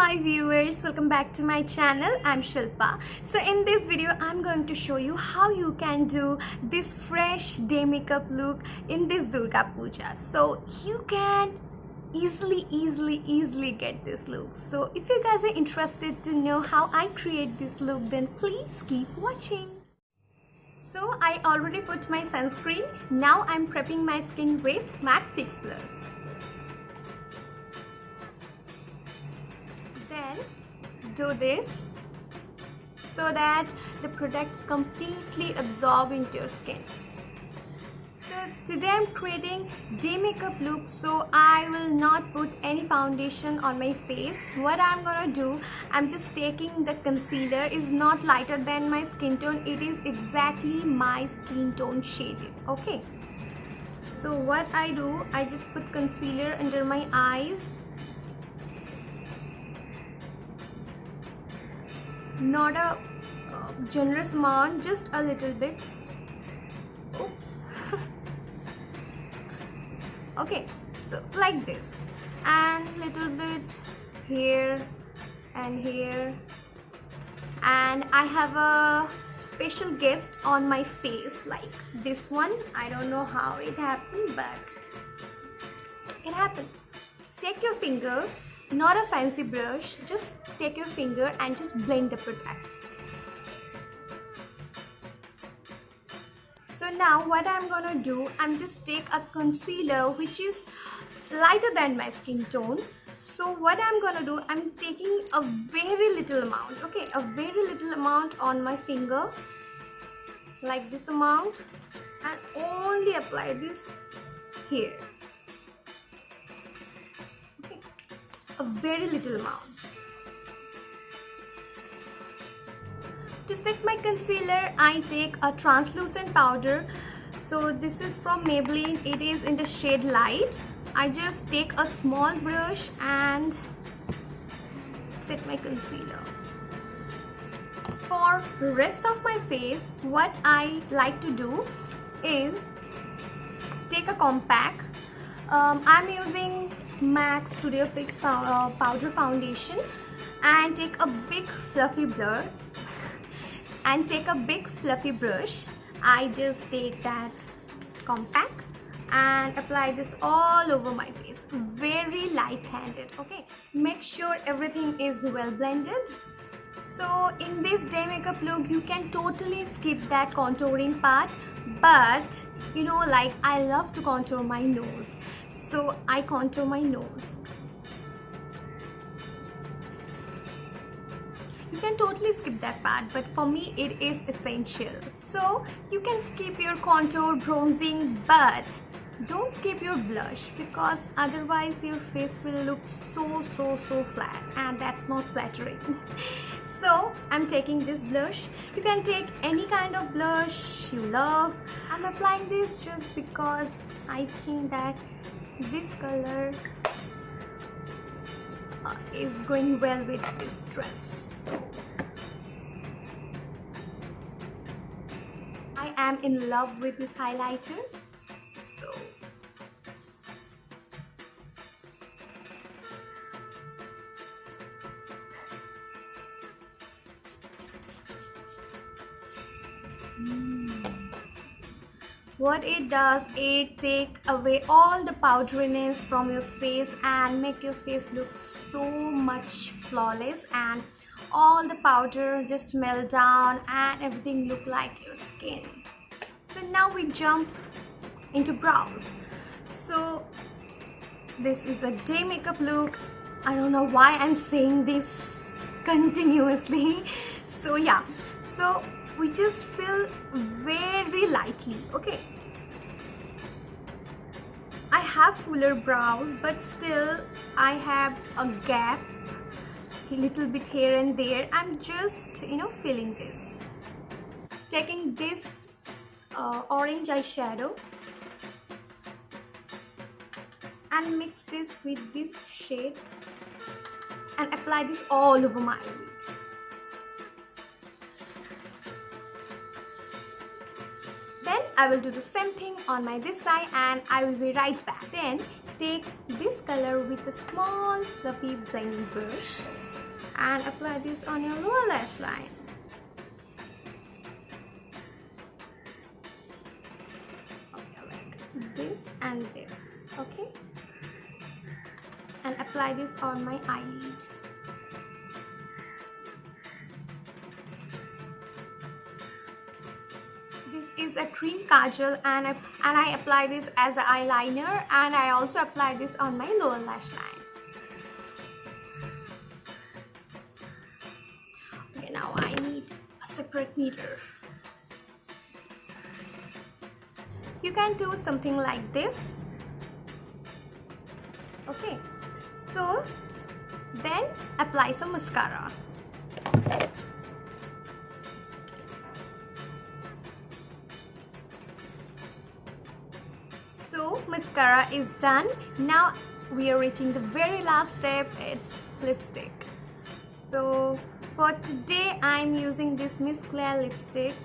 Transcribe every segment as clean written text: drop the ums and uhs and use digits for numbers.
my viewers, welcome back to my channel. I'm Shilpa. So in this video I'm going to show you how you can do this fresh day makeup look in this Durga Puja. So you can easily get this look. So if you guys are interested to know how I create this look, then please keep watching. So I already put my sunscreen. Now I'm prepping my skin with Matte Fix Plus. Then do this so that the product completely absorbs into your skin. So today I'm creating day makeup look, so I will not put any foundation on my face. What I'm gonna do, I'm just taking the concealer. Is not lighter than my skin tone, it is exactly my skin tone shaded. Okay, so what I do, I just put concealer under my eyes. Not a generous amount, just a little bit. Oops. Okay, so like this, and little bit here and here. And I have a special guest on my face, like this one. I don't know how it happened, but it happens. Take your finger, not a fancy brush, just take your finger and just blend the product. So now what I'm gonna do, I'm just take a concealer which is lighter than my skin tone. So what I'm gonna do, I'm taking a very little amount, okay, a very little amount on my finger, like this amount, and only apply this here. Okay, a very little amount. To set my concealer, I take a translucent powder. So this is from Maybelline, it is in the shade light. I just take a small brush and set my concealer. For the rest of my face, what I like to do is take a compact. I'm using MAC Studio Fix powder foundation, and take a big fluffy blur. And take a big fluffy brush. I just take that compact and apply this all over my face, very light-handed. Okay, make sure everything is well blended. So in this day makeup look, you can totally skip that contouring part, but you know, like I love to contour my nose, so I contour my nose. You can totally skip that part, but for me it is essential. So you can skip your contour, bronzing, but don't skip your blush, because otherwise your face will look so flat, and that's not flattering. So I'm taking this blush. You can take any kind of blush you love. I'm applying this just because I think that this color is going well with this dress. So I am in love with this highlighter. So what it does, it take away all the powderiness from your face and make your face look so much flawless, and all the powder just melt down and everything look like your skin. So now we jump into brows. So this is a day makeup look. I don't know why I'm saying this continuously. So yeah, so we just fill very lightly. Okay, I have fuller brows, but still I have a gap, a little bit here and there. I'm just, you know, filling this. Taking this orange eyeshadow and mix this with this shade and apply this all over my eyelid. Then I will do the same thing on my this side, and I will be right back. Then take this color with a small fluffy blending brush and apply this on your lower lash line. Okay, like this and this, okay? And apply this on my eyelid. This is a cream kajal, and I apply this as an eyeliner, and I also apply this on my lower lash line. Okay, now I need a separate mirror. You can do something like this. Okay, so then apply some mascara. So mascara is done. Now we are reaching the very last step. It's lipstick. So for today I'm using this Miss Clair lipstick.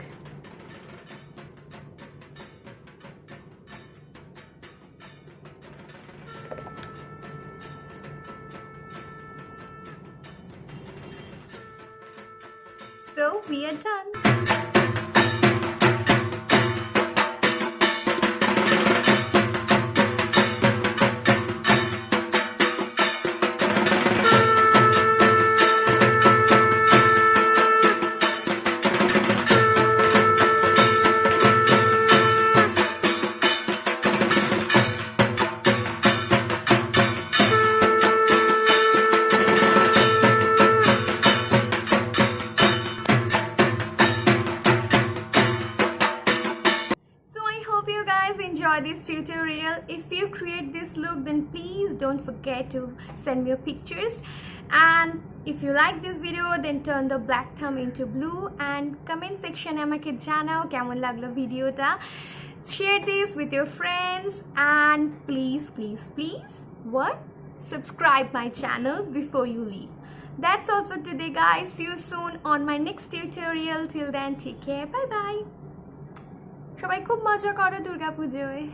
So we are done. Enjoy this tutorial. If you create this look, then please don't forget to send me your pictures, and if you like this video then turn the black thumb into blue and comment section আমাকে জানাও কেমন লাগলো ভিডিওটা. Share this with your friends, and please what? Subscribe my channel before you leave. That's all for today guys. See you soon on my next tutorial. Till then, take care. Bye bye. সবাই খুব মজা করো দুর্গা পুজোয়।